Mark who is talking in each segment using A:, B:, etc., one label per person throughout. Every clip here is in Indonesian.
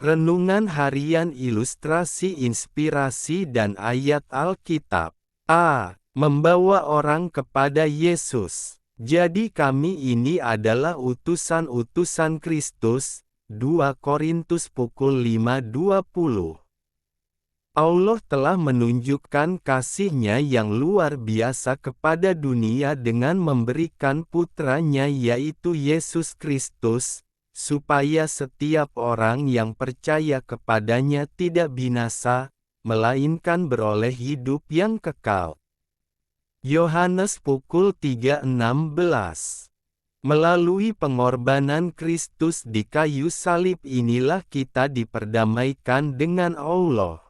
A: Renungan Harian Ilustrasi Inspirasi dan Ayat Alkitab. A. Membawa orang kepada Yesus. Jadi kami ini adalah utusan-utusan Kristus. 2 Korintus 5:20. Allah telah menunjukkan kasih-Nya yang luar biasa kepada dunia dengan memberikan putra-Nya yaitu Yesus Kristus, supaya setiap orang yang percaya kepadanya tidak binasa, melainkan beroleh hidup yang kekal. Yohanes 3:16. Melalui pengorbanan Kristus di kayu salib inilah kita diperdamaikan dengan Allah.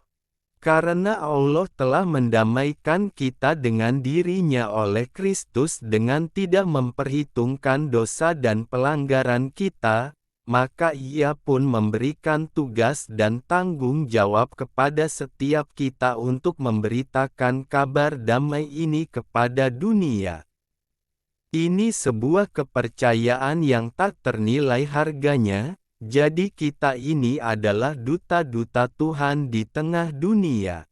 A: Karena Allah telah mendamaikan kita dengan diri-Nya oleh Kristus dengan tidak memperhitungkan dosa dan pelanggaran kita, maka Ia pun memberikan tugas dan tanggung jawab kepada setiap kita untuk memberitakan kabar damai ini kepada dunia. Ini sebuah kepercayaan yang tak ternilai harganya. Jadi kita ini adalah duta-duta Tuhan di tengah dunia.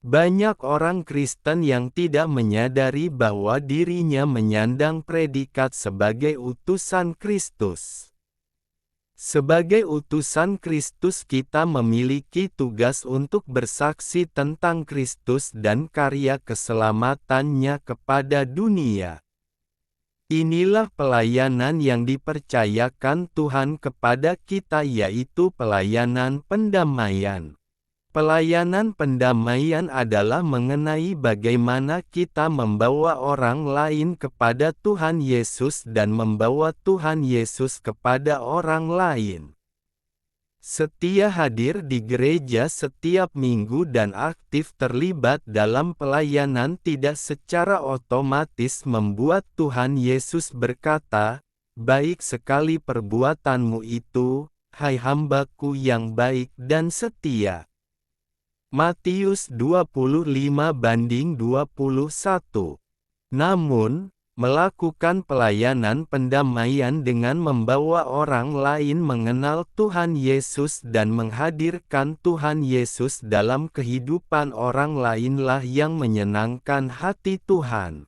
A: Banyak orang Kristen yang tidak menyadari bahwa dirinya menyandang predikat sebagai utusan Kristus. Sebagai utusan Kristus kita memiliki tugas untuk bersaksi tentang Kristus dan karya keselamatan-Nya kepada dunia. Inilah pelayanan yang dipercayakan Tuhan kepada kita yaitu pelayanan pendamaian. Pelayanan pendamaian adalah mengenai bagaimana kita membawa orang lain kepada Tuhan Yesus dan membawa Tuhan Yesus kepada orang lain. Setia hadir di gereja setiap minggu dan aktif terlibat dalam pelayanan tidak secara otomatis membuat Tuhan Yesus berkata, "Baik sekali perbuatanmu itu, hai hamba-Ku yang baik dan setia." Matius 25:21. Namun, melakukan pelayanan pendamaian dengan membawa orang lain mengenal Tuhan Yesus dan menghadirkan Tuhan Yesus dalam kehidupan orang lainlah yang menyenangkan hati Tuhan.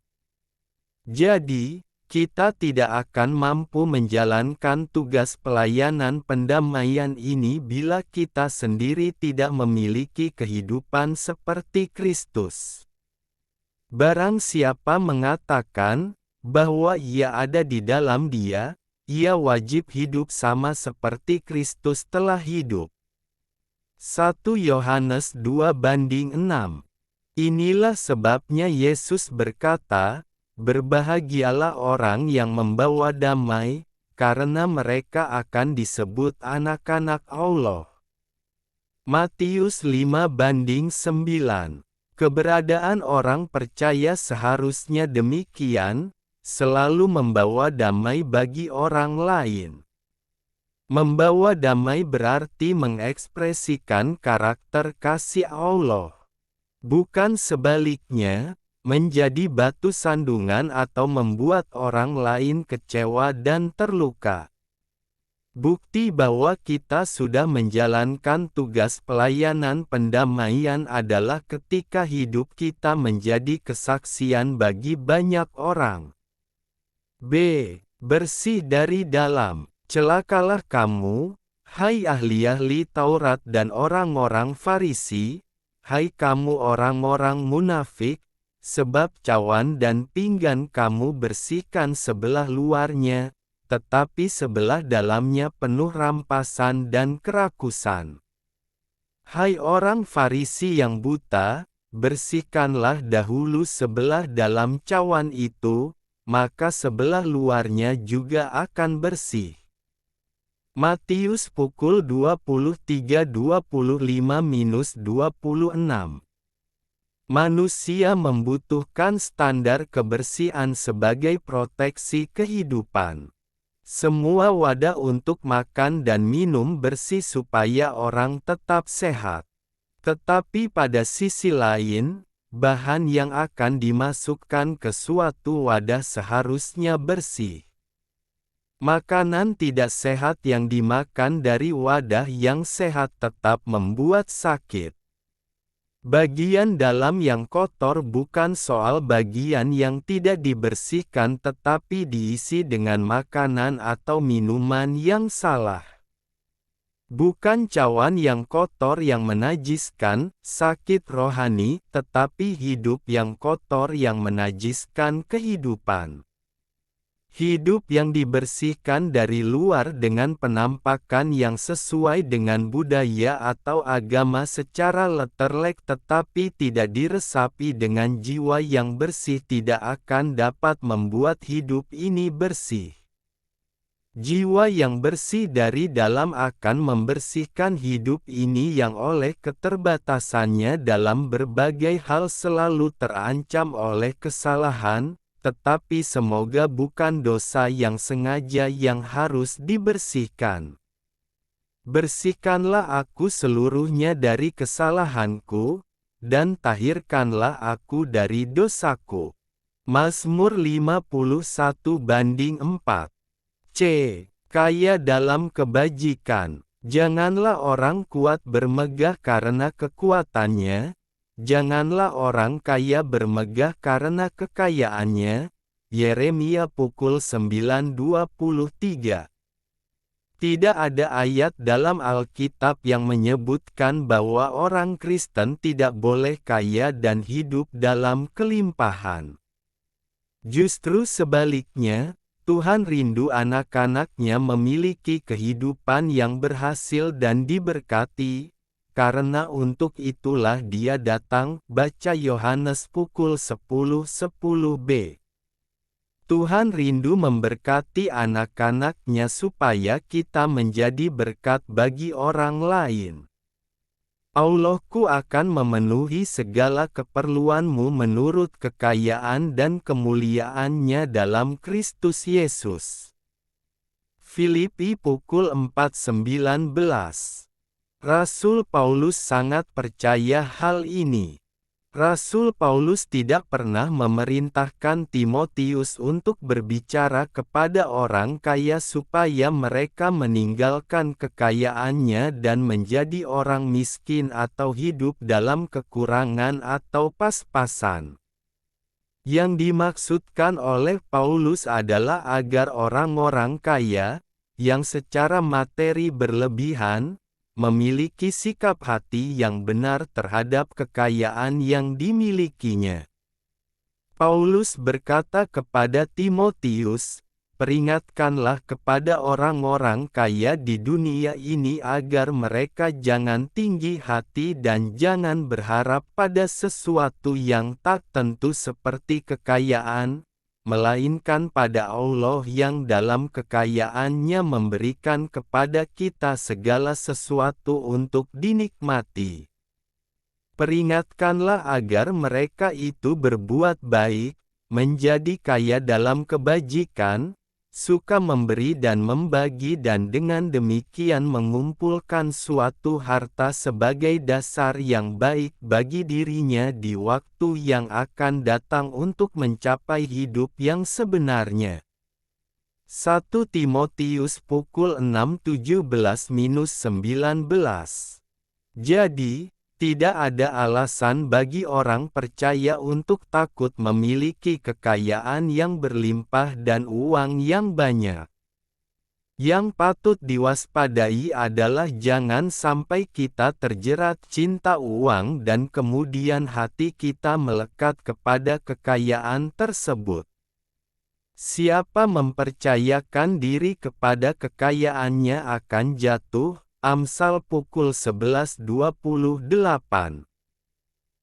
A: Jadi, kita tidak akan mampu menjalankan tugas pelayanan pendamaian ini bila kita sendiri tidak memiliki kehidupan seperti Kristus. Barang siapa mengatakan bahwa ia ada di dalam Dia, ia wajib hidup sama seperti Kristus telah hidup. 1 Yohanes 2:6. Inilah sebabnya Yesus berkata, "Berbahagialah orang yang membawa damai, karena mereka akan disebut anak-anak Allah." Matius 5:9. Keberadaan orang percaya seharusnya demikian, selalu membawa damai bagi orang lain. Membawa damai berarti mengekspresikan karakter kasih Allah. Bukan sebaliknya, menjadi batu sandungan atau membuat orang lain kecewa dan terluka. Bukti bahwa kita sudah menjalankan tugas pelayanan pendamaian adalah ketika hidup kita menjadi kesaksian bagi banyak orang. B. Bersih dari dalam. Celakalah kamu, hai ahli-ahli Taurat dan orang-orang Farisi, hai kamu orang-orang munafik, sebab cawan dan pinggan kamu bersihkan sebelah luarnya, tetapi sebelah dalamnya penuh rampasan dan kerakusan. Hai orang Farisi yang buta, bersihkanlah dahulu sebelah dalam cawan itu, maka sebelah luarnya juga akan bersih. Matius 23:25-26. Manusia membutuhkan standar kebersihan sebagai proteksi kehidupan. Semua wadah untuk makan dan minum bersih supaya orang tetap sehat. Tetapi pada sisi lain, bahan yang akan dimasukkan ke suatu wadah seharusnya bersih. Makanan tidak sehat yang dimakan dari wadah yang sehat tetap membuat sakit. Bagian dalam yang kotor bukan soal bagian yang tidak dibersihkan tetapi diisi dengan makanan atau minuman yang salah. Bukan cawan yang kotor yang menajiskan, sakit rohani, tetapi hidup yang kotor yang menajiskan kehidupan. Hidup yang dibersihkan dari luar dengan penampakan yang sesuai dengan budaya atau agama secara letterlek tetapi tidak diresapi dengan jiwa yang bersih tidak akan dapat membuat hidup ini bersih. Jiwa yang bersih dari dalam akan membersihkan hidup ini yang oleh keterbatasannya dalam berbagai hal selalu terancam oleh kesalahan, tetapi semoga bukan dosa yang sengaja yang harus dibersihkan. Bersihkanlah aku seluruhnya dari kesalahanku, dan tahirkanlah aku dari dosaku. Mazmur 51:4. C. Kaya dalam kebajikan. Janganlah orang kuat bermegah karena kekuatannya, janganlah orang kaya bermegah karena kekayaannya. Yeremia 9:23. Tidak ada ayat dalam Alkitab yang menyebutkan bahwa orang Kristen tidak boleh kaya dan hidup dalam kelimpahan. Justru sebaliknya, Tuhan rindu anak-anaknya memiliki kehidupan yang berhasil dan diberkati, karena untuk itulah Dia datang, baca Yohanes 10:10b. Tuhan rindu memberkati anak-anaknya supaya kita menjadi berkat bagi orang lain. Allahku akan memenuhi segala keperluanmu menurut kekayaan dan kemuliaan-Nya dalam Kristus Yesus. Filipi 4:19. Rasul Paulus sangat percaya hal ini. Rasul Paulus tidak pernah memerintahkan Timotius untuk berbicara kepada orang kaya supaya mereka meninggalkan kekayaannya dan menjadi orang miskin atau hidup dalam kekurangan atau pas-pasan. Yang dimaksudkan oleh Paulus adalah agar orang-orang kaya, yang secara materi berlebihan, memiliki sikap hati yang benar terhadap kekayaan yang dimilikinya. Paulus berkata kepada Timotius, "Peringatkanlah kepada orang-orang kaya di dunia ini agar mereka jangan tinggi hati dan jangan berharap pada sesuatu yang tak tentu seperti kekayaan, melainkan pada Allah yang dalam kekayaannya memberikan kepada kita segala sesuatu untuk dinikmati." Peringatkanlah agar mereka itu berbuat baik, menjadi kaya dalam kebajikan, suka memberi dan membagi dan dengan demikian mengumpulkan suatu harta sebagai dasar yang baik bagi dirinya di waktu yang akan datang untuk mencapai hidup yang sebenarnya. 1 Timotius 6:17-19. Jadi, tidak ada alasan bagi orang percaya untuk takut memiliki kekayaan yang berlimpah dan uang yang banyak. Yang patut diwaspadai adalah jangan sampai kita terjerat cinta uang dan kemudian hati kita melekat kepada kekayaan tersebut. Siapa mempercayakan diri kepada kekayaannya akan jatuh. Amsal 11:28.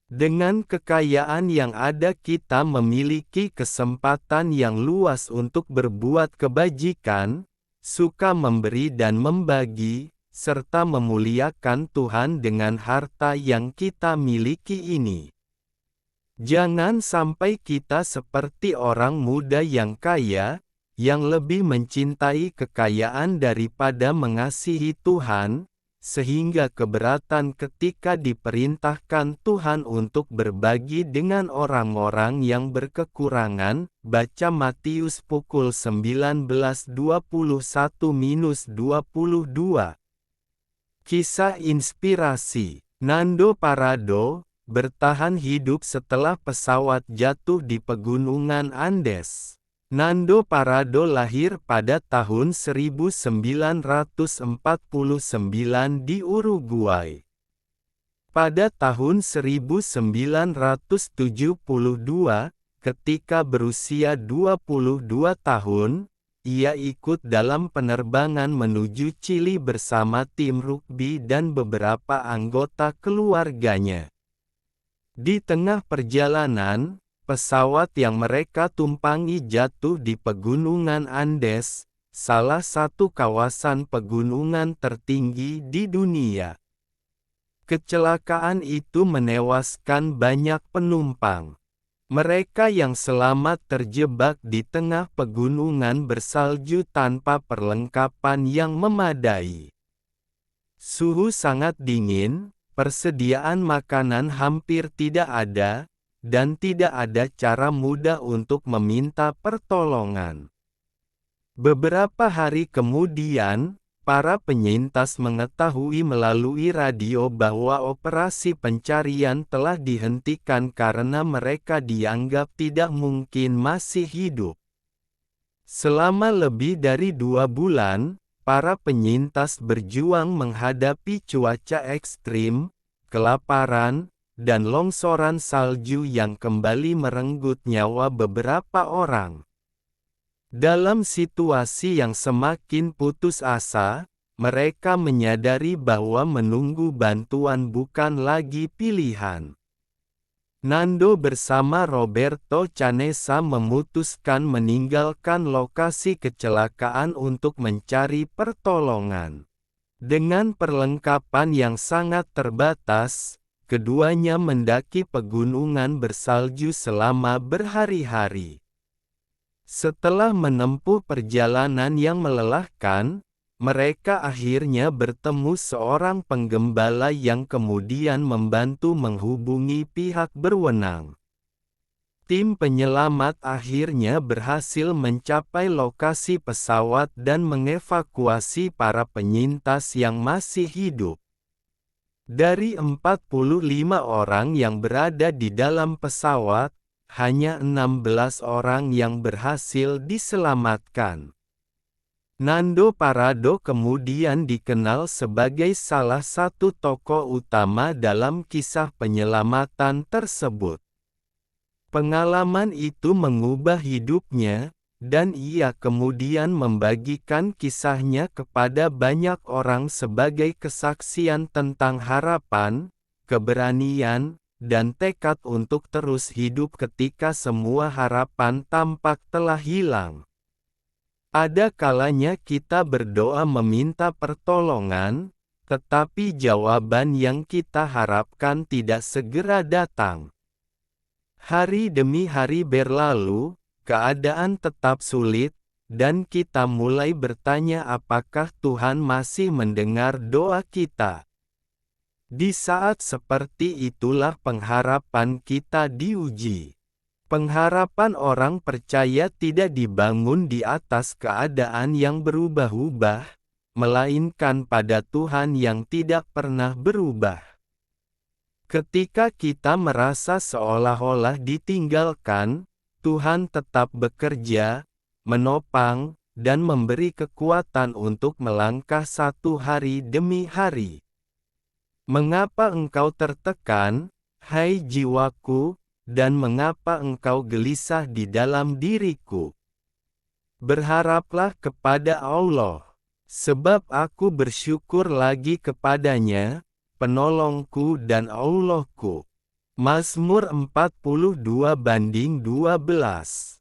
A: Dengan kekayaan yang ada kita memiliki kesempatan yang luas untuk berbuat kebajikan, suka memberi dan membagi, serta memuliakan Tuhan dengan harta yang kita miliki ini. Jangan sampai kita seperti orang muda yang kaya, yang lebih mencintai kekayaan daripada mengasihi Tuhan, sehingga keberatan ketika diperintahkan Tuhan untuk berbagi dengan orang-orang yang berkekurangan. Baca Matius pukul 19:21-22. Kisah inspirasi. Nando Parado bertahan hidup setelah pesawat jatuh di pegunungan Andes. Nando Parado lahir pada tahun 1949 di Uruguay. Pada tahun 1972, ketika berusia 22 tahun, ia ikut dalam penerbangan menuju Chili bersama tim rugbi dan beberapa anggota keluarganya. Di tengah perjalanan, pesawat yang mereka tumpangi jatuh di pegunungan Andes, salah satu kawasan pegunungan tertinggi di dunia. Kecelakaan itu menewaskan banyak penumpang. Mereka yang selamat terjebak di tengah pegunungan bersalju tanpa perlengkapan yang memadai. Suhu sangat dingin, persediaan makanan hampir tidak ada, dan tidak ada cara mudah untuk meminta pertolongan. Beberapa hari kemudian, para penyintas mengetahui melalui radio bahwa operasi pencarian telah dihentikan karena mereka dianggap tidak mungkin masih hidup. Selama lebih dari 2 bulan, para penyintas berjuang menghadapi cuaca ekstrim, kelaparan, dan longsoran salju yang kembali merenggut nyawa beberapa orang. Dalam situasi yang semakin putus asa, mereka menyadari bahwa menunggu bantuan bukan lagi pilihan. Nando bersama Roberto Canessa memutuskan meninggalkan lokasi kecelakaan untuk mencari pertolongan. Dengan perlengkapan yang sangat terbatas, keduanya mendaki pegunungan bersalju selama berhari-hari. Setelah menempuh perjalanan yang melelahkan, mereka akhirnya bertemu seorang penggembala yang kemudian membantu menghubungi pihak berwenang. Tim penyelamat akhirnya berhasil mencapai lokasi pesawat dan mengevakuasi para penyintas yang masih hidup. Dari 45 orang yang berada di dalam pesawat, hanya 16 orang yang berhasil diselamatkan. Nando Parado kemudian dikenal sebagai salah satu tokoh utama dalam kisah penyelamatan tersebut. Pengalaman itu mengubah hidupnya, dan ia kemudian membagikan kisahnya kepada banyak orang sebagai kesaksian tentang harapan, keberanian, dan tekad untuk terus hidup ketika semua harapan tampak telah hilang. Ada kalanya kita berdoa meminta pertolongan, tetapi jawaban yang kita harapkan tidak segera datang. Hari demi hari berlalu, keadaan tetap sulit, dan kita mulai bertanya apakah Tuhan masih mendengar doa kita. Di saat seperti itulah pengharapan kita diuji. Pengharapan orang percaya tidak dibangun di atas keadaan yang berubah-ubah, melainkan pada Tuhan yang tidak pernah berubah. Ketika kita merasa seolah-olah ditinggalkan, Tuhan tetap bekerja, menopang, dan memberi kekuatan untuk melangkah satu hari demi hari. Mengapa engkau tertekan, hai jiwaku, dan mengapa engkau gelisah di dalam diriku? Berharaplah kepada Allah, sebab aku bersyukur lagi kepadanya, penolongku dan Allahku. Mazmur 42:12.